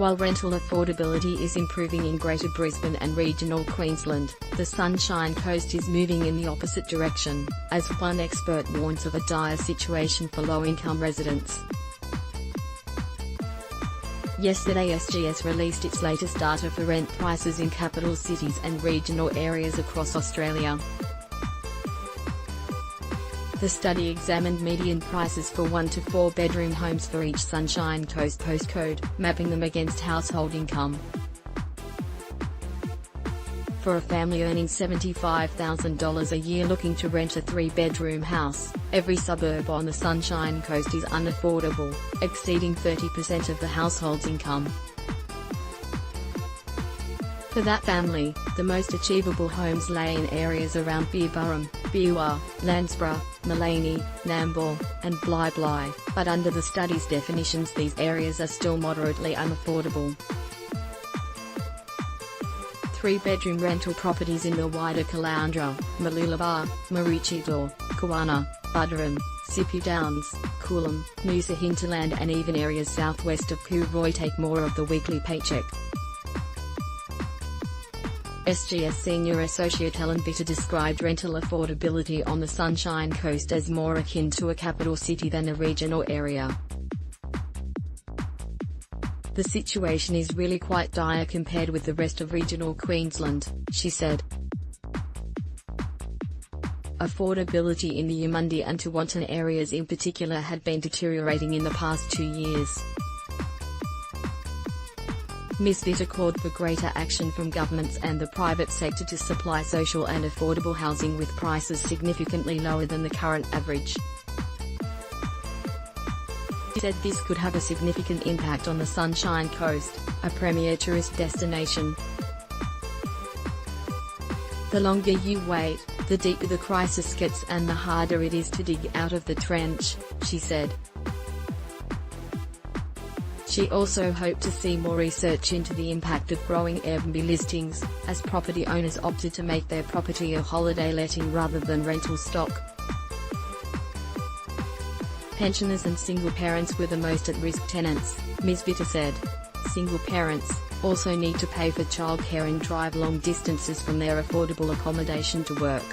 While rental affordability is improving in Greater Brisbane and regional Queensland, the Sunshine Coast is moving in the opposite direction, as one expert warns of a dire situation for low-income residents. Yesterday SGS released its latest data for rent prices in capital cities and regional areas across Australia. The study examined median prices for 1 to 4 bedroom homes for each Sunshine Coast postcode, mapping them against household income. For a family earning $75,000 a year looking to rent a 3-bedroom house, every suburb on the Sunshine Coast is unaffordable, exceeding 30% of the household's income. For that family, the most achievable homes lay in areas around Beerburrum, Beerwah, Landsborough, Maleny, Nambour, and Bly, but under the study's definitions these areas are still moderately unaffordable. 3-bedroom rental properties in the wider Caloundra, Mooloolaba, Maroochydore, Kawana, Buderim, Sippy Downs, Coolum, Noosa hinterland and even areas southwest of Cooroy take more of the weekly paycheck. SGS Senior Associate Ellen Vitter described rental affordability on the Sunshine Coast as more akin to a capital city than a regional area. The situation is really quite dire compared with the rest of regional Queensland, she said. Affordability in the Yamundi and Tewantin areas in particular had been deteriorating in the past 2 years. Ms. Vitter called for greater action from governments and the private sector to supply social and affordable housing with prices significantly lower than the current average. She said this could have a significant impact on the Sunshine Coast, a premier tourist destination. The longer you wait, the deeper the crisis gets and the harder it is to dig out of the trench, she said. She also hoped to see more research into the impact of growing Airbnb listings, as property owners opted to make their property a holiday letting rather than rental stock. Pensioners and single parents were the most at-risk tenants, Ms. Vitter said. Single parents also need to pay for childcare and drive long distances from their affordable accommodation to work.